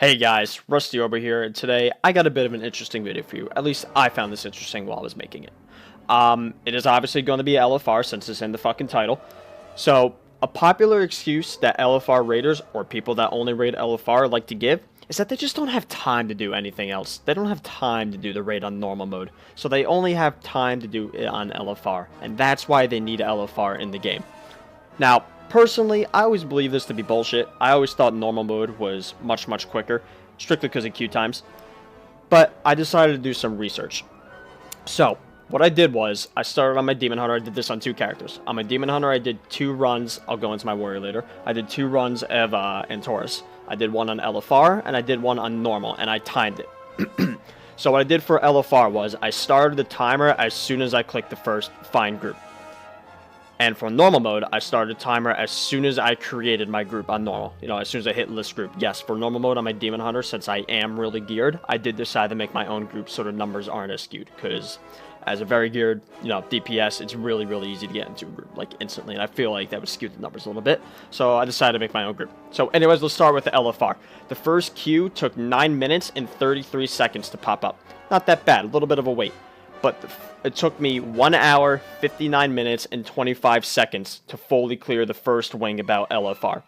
Hey guys, Rusty over here, and today I got a bit of an interesting video for you. At least I found this interesting while I was making it. It is obviously going to be LFR since it's in the fucking title. So, a popular excuse that LFR raiders, or people that only raid LFR, like to give is that they just don't have time to do anything else. They don't have time to do the raid on normal mode. So they only have time to do it on LFR, and that's why they need LFR in the game. Now, personally, I always believe this to be bullshit. I always thought normal mode was much quicker, strictly because of queue times. But I decided to do some research. So, what I did was, I started on my Demon Hunter. I did this on two characters. On my Demon Hunter, I did 2 runs. I'll go into my Warrior later. I did 2 runs of Antaurus. I did one on LFR, and I did one on normal, and I timed it. So what I did for LFR was, I started the timer as soon as I clicked the first find group. And for normal mode, I started a timer as soon as I created my group on normal. You know, as soon as I hit list group. Yes, for normal mode on my Demon Hunter, since I am really geared, I did decide to make my own group so the numbers aren't as skewed. Because as a very geared, DPS, it's really easy to get into a group, like, instantly. And I feel like that would skew the numbers a little bit. So I decided to make my own group. So anyways, let's start with the LFR. The first queue took 9 minutes and 33 seconds to pop up. Not that bad, a little bit of a wait. But it took me 1 hour, 59 minutes, and 25 seconds to fully clear the first wing about LFR.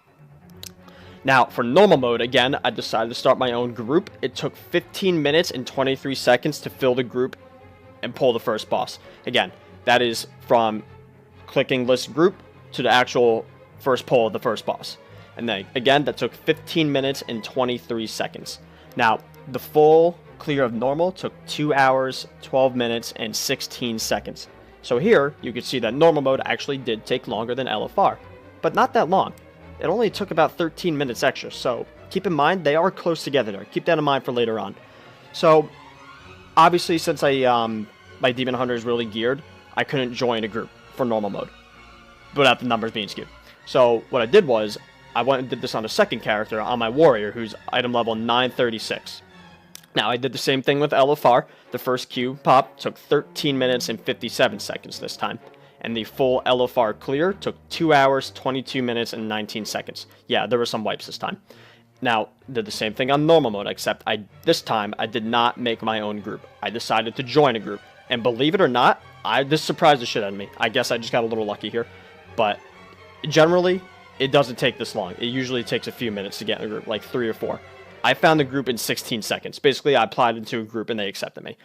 Now, for normal mode, again, I decided to start my own group. It took 15 minutes and 23 seconds to fill the group and pull the first boss. Again, that is from clicking list group to the actual first pull of the first boss. And then, again, that took 15 minutes and 23 seconds. Now, the full clear of normal took 2 hours, 12 minutes, and 16 seconds. So here, you can see that normal mode actually did take longer than LFR, but not that long. It only took about 13 minutes extra, so keep in mind, they are close together there. Keep that in mind for later on. So, obviously, since my Demon Hunter is really geared, I couldn't join a group for normal mode, without the numbers being skewed. So, what I did was, I went and did this on a second character, on my Warrior, who's item level 936. Now, I did the same thing with LFR. The first queue pop took 13 minutes and 57 seconds this time. And the full LFR clear took 2 hours, 22 minutes, and 19 seconds. Yeah, there were some wipes this time. Now, did the same thing on normal mode, except this time, I did not make my own group. I decided to join a group. And believe it or not, this surprised the shit out of me. I guess I just got a little lucky here. But generally, it doesn't take this long. It usually takes a few minutes to get in a group, like 3 or 4. I found the group in 16 seconds. Basically, I applied into a group and they accepted me.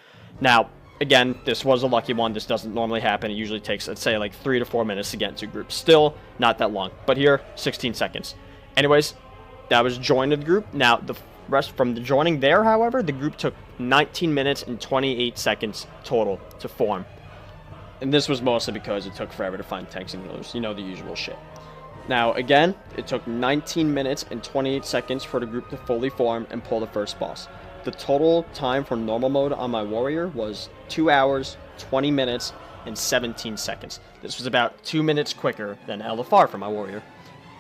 Now, again, this was a lucky one. This doesn't normally happen. It usually takes, let's say, like 3 to 4 minutes to get into a group. Still, not that long. But here, 16 seconds. Anyways, that was joined the group. Now, the rest from the joining there, however, the group took 19 minutes and 28 seconds total to form. And this was mostly because it took forever to find tanks and healers. You know, the usual shit. Now, again, it took 19 minutes and 28 seconds for the group to fully form and pull the first boss. The total time for normal mode on my Warrior was 2 hours, 20 minutes, and 17 seconds. This was about 2 minutes quicker than LFR for my Warrior.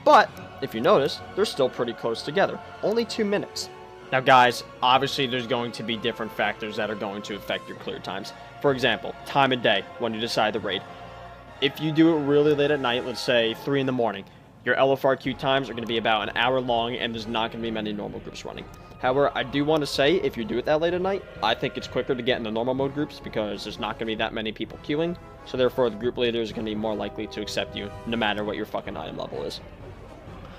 But, if you notice, they're still pretty close together. Only 2 minutes. Now, guys, obviously there's going to be different factors that are going to affect your clear times. For example, time of day when you decide to raid. If you do it really late at night, let's say 3 in the morning, your LFR queue times are going to be about an hour long, and there's not going to be many normal groups running. However, I do want to say, if you do it that late at night, I think it's quicker to get into normal mode groups because there's not going to be that many people queuing. So therefore, the group leaders are going to be more likely to accept you, no matter what your fucking item level is.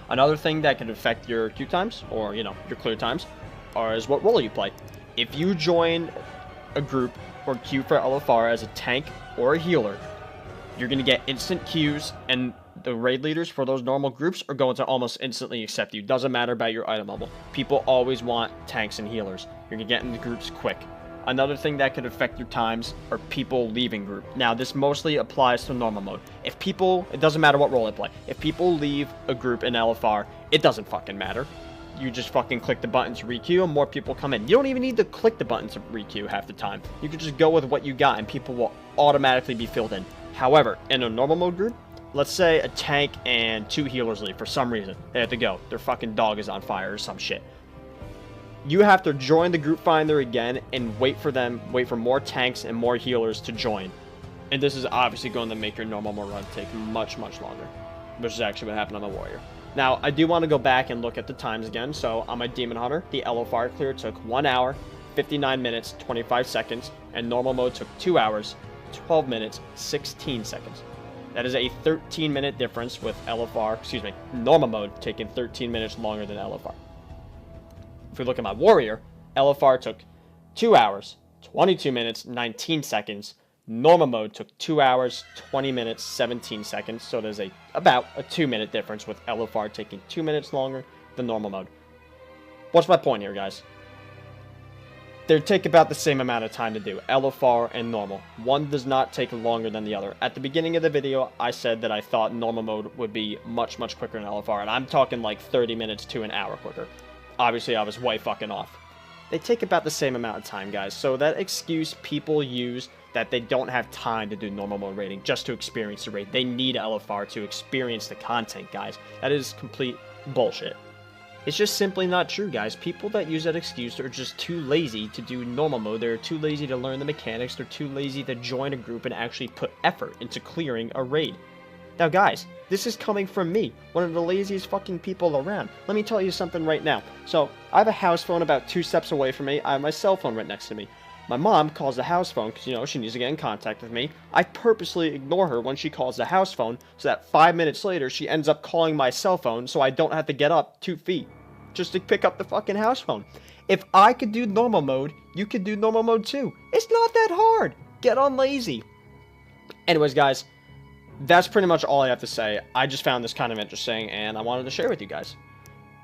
Another thing that can affect your queue times, or, your clear times, is what role you play. If you join a group or queue for LFR as a tank or a healer, you're going to get instant queues, and the raid leaders for those normal groups are going to almost instantly accept you. Doesn't matter about your item level. People always want tanks and healers. You're going to get in the groups quick. Another thing that could affect your times are people leaving group. Now, this mostly applies to normal mode. If people, it doesn't matter what role they play. If people leave a group in LFR, it doesn't fucking matter. You just fucking click the button to requeue and more people come in. You don't even need to click the button to requeue half the time. You can just go with what you got and people will automatically be filled in. However, in a normal mode group, let's say a tank and 2 healers leave for some reason. They have to go. Their fucking dog is on fire or some shit. You have to join the group finder again and wait for more tanks and more healers to join. And this is obviously going to make your normal mode run take much longer. Which is actually what happened on the Warrior. Now, I do want to go back and look at the times again. So on my Demon Hunter, the LFR clear took 1 hour, 59 minutes, 25 seconds, and normal mode took 2 hours, 12 minutes, 16 seconds. That is a 13-minute difference with normal mode taking 13 minutes longer than LFR. If we look at my Warrior, LFR took 2 hours, 22 minutes, 19 seconds. Normal mode took 2 hours, 20 minutes, 17 seconds. So there's about a 2-minute difference with LFR taking 2 minutes longer than normal mode. What's my point here, guys? They take about the same amount of time to do, LFR and normal. One does not take longer than the other. At the beginning of the video, I said that I thought normal mode would be much, much quicker than LFR, and I'm talking like 30 minutes to an hour quicker. Obviously, I was way fucking off. They take about the same amount of time, guys, so that excuse people use that they don't have time to do normal mode raiding just to experience the raid. They need LFR to experience the content, guys. That is complete bullshit. It's just simply not true, guys. People that use that excuse are just too lazy to do normal mode. They're too lazy to learn the mechanics. They're too lazy to join a group and actually put effort into clearing a raid. Now, guys, this is coming from me, one of the laziest fucking people around. Let me tell you something right now. So, I have a house phone about 2 steps away from me. I have my cell phone right next to me. My mom calls the house phone because, you know, she needs to get in contact with me. I purposely ignore her when she calls the house phone so that 5 minutes later she ends up calling my cell phone so I don't have to get up 2 feet just to pick up the fucking house phone. If I could do normal mode, you could do normal mode too. It's not that hard. Get on lazy. Anyways, guys, that's pretty much all I have to say. I just found this kind of interesting and I wanted to share with you guys.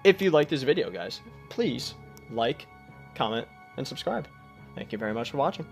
If you like this video, guys, please like, comment, and subscribe. Thank you very much for watching.